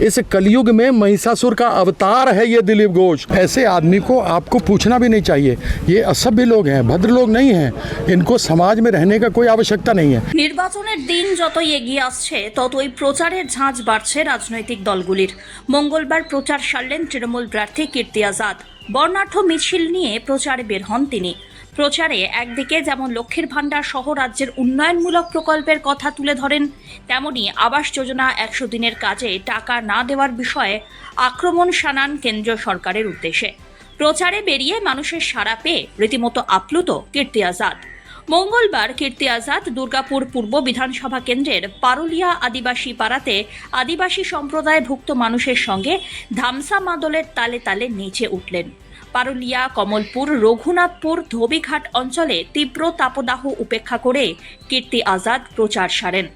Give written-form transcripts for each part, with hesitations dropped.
इस कलयुग में महिषासुर का अवतार है ये दिलीप घोष। ऐसे आदमी को आपको पूछना भी नहीं चाहिए। ये असभ्य लोग हैं, भद्र लोग नहीं हैं। इनको समाज में रहने का कोई आवश्यकता नहीं है। নির্বাচনের দিন যতই এগিয়ে আসছে ততই প্রচারের ঝাঁজ বাড়ছে রাজনৈতিক দলগুলির। মঙ্গলবার প্রচার সারলেন তৃণমূল প্রার্থী কীর্তি আজাদ। বর্ণাঢ্য মিছিল নিয়ে প্রচারে বের হন তিনি। প্রচারে একদিকে যেমন লক্ষ্মীর ভাণ্ডার সহ রাজ্যের উন্নয়নমূলক প্রকল্পের কথা তুলে ধরেন, তেমনি আবাস যোজনা 100 দিনের কাজে টাকা না দেওয়ার বিষয়ে আক্রমণ শানান কেন্দ্রীয় সরকারের উদ্দেশ্যে। প্রচারে বেরিয়ে মানুষের সাড়া পেয়ে রীতিমতো আপ্লুত কীর্তি আজাদ। মঙ্গলবার কীর্তি আজাদ দুর্গাপুর পূর্ব বিধানসভা কেন্দ্রের পারুলিয়া আদিবাসী পাড়াতে আদিবাসী সম্প্রদায়ভুক্ত মানুষের সঙ্গে ধামসা মাদলের তালে তালে নেচে উঠলেন। পারুলিয়া, কমলপুর, রঘুনাথপুর, ধোবিঘাট অঞ্চলে তীব্র তাপদাহ উপেক্ষা করে কীর্তি আজাদ প্রচার সারেন।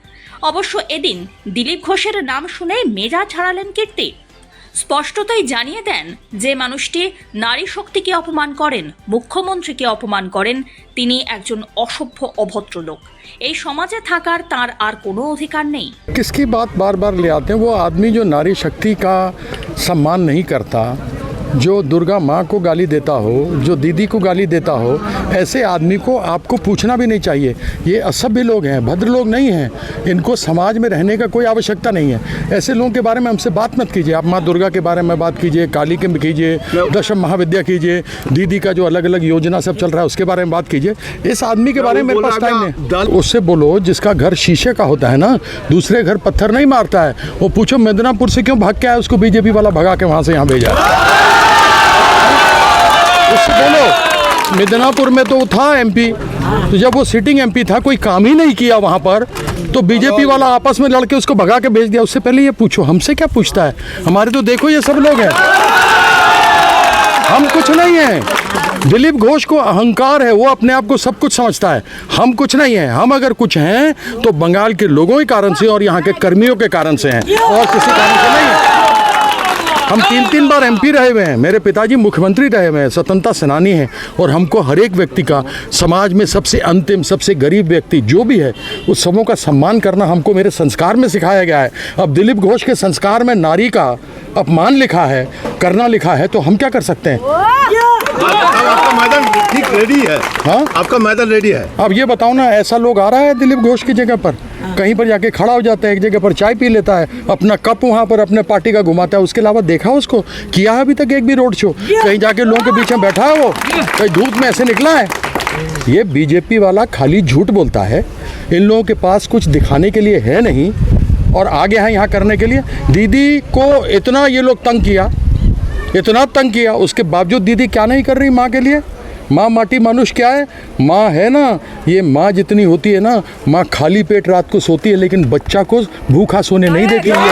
অবশ্য এদিন দিলীপ ঘোষের নাম শুনেই মেজাজ হারালেন কীর্তি। স্পষ্টতই জানিয়ে দেন যে মানুষটি নারী শক্তিকে অপমান করেন, মুখ্যমন্ত্রীকে অপমান করেন, তিনি একজন অসভ্য অভদ্র লোক। এই সমাজে থাকার তার আর কোনো অধিকার নেই। किसकी बात बार बार ले आते हैं? वो आदमी जो नारी शक्ति का सम्मान नहीं करता, जो दुर्गा माँ को गाली देता हो, जो दीदी को गाली देता हो, ऐसे आदमी को आपको पूछना भी नहीं चाहिए। ये असभ्य लोग हैं, भद्र लोग नहीं हैं। इनको समाज में रहने का कोई आवश्यकता नहीं है। ऐसे लोगों के बारे में हमसे बात मत कीजिए। आप माँ दुर्गा के बारे में बात कीजिए, काली के कीजिए, दशम महाविद्या कीजिए, दीदी का जो अलग अलग योजना सब चल रहा है उसके बारे में बात कीजिए। इस आदमी के बारे में मेरे पास टाइम नहीं। उससे बोलो जिसका घर शीशे का होता है ना, दूसरे घर पत्थर नहीं मारता है। वो पूछो मिदनापुर से क्यों भाग के आया, उसको बीजेपी वाला भगा के वहाँ से यहाँ भेजा। उससे बोलो मिदनापुर में तो था एमपी, तो जब वो सिटिंग एमपी था कोई काम ही नहीं किया वहाँ पर, तो बीजेपी वाला आपस में लड़के उसको भगा के भेज दिया। उससे पहले ये पूछो हमसे क्या पूछता है। हमारे तो देखो ये सब लोग हैं, हम कुछ नहीं हैं। दिलीप घोष को अहंकार है, वो अपने आप को सब कुछ समझता है। हम कुछ नहीं हैं। हम अगर कुछ हैं तो बंगाल के लोगों के कारण से और यहाँ के कर्मियों के कारण से हैं, और किसी कारण से नहीं है। हम 3 बार एमपी रहे हुए हैं, मेरे पिताजी मुख्यमंत्री रहे हुए हैं, स्वतंत्रता सेनानी हैं, और हमको हर एक व्यक्ति का, समाज में सबसे अंतिम, सबसे गरीब व्यक्ति जो भी है, उस सबों का सम्मान करना हमको मेरे संस्कार में सिखाया गया है। अब दिलीप घोष के संस्कार में नारी का अपमान लिखा है, करना लिखा है, तो हम क्या कर सकते हैं? आपका मैदान ठीक रेडी है। हाँ, आपका मैदान रेडी है। अब ये बताओ ना, ऐसा लोग आ रहा है दिलीप घोष की जगह पर, कहीं पर जाके खड़ा हो जाता है, एक जगह पर चाय पी लेता है, अपना कप वहाँ पर अपने पार्टी का घुमाता है, उसके अलावा देखा उसको किया है अभी तक एक भी रोड शो? कहीं जाके लोगों के बीच में बैठा है वो, कहीं धूप में ऐसे निकला है? ये बीजेपी वाला खाली झूठ बोलता है। इन लोगों के पास कुछ दिखाने के लिए है नहीं, और आगे हैं यहाँ करने के लिए। दीदी को इतना ये लोग तंग किया, इतना तंग किया, उसके बावजूद दीदी क्या नहीं कर रही माँ के लिए? माँ माटी मनुष्य क्या है? माँ है ना, ये माँ जितनी होती है ना, माँ खाली पेट रात को सोती है लेकिन बच्चा को भूखा सोने नहीं देती है माँ।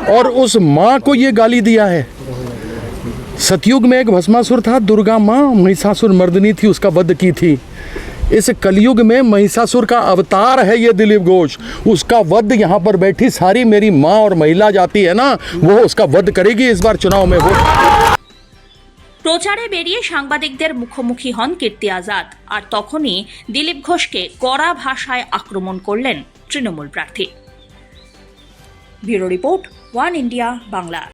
और उस माँ को ये गाली दिया है। सतयुग में एक भस्मासुर था, दुर्गा माँ महिषासुर मर्दनी थी, उसका वध की थी। इस कलयुग में महिषासुर का अवतार है ये दिलीप घोष। उसका वध यहाँ पर बैठी सारी मेरी माँ और महिला जाति है ना, वो उसका वध करेगी इस बार चुनाव में। वो প্রচারে বেরিয়ে সাংবাদিকদের মুখোমুখি হন কীর্তি আজাদ, আর তখনই দিলীপ ঘোষকে কড়া ভাষায় আক্রমণ করলেন তৃণমূল প্রার্থী। Bureau report, one India Bangla.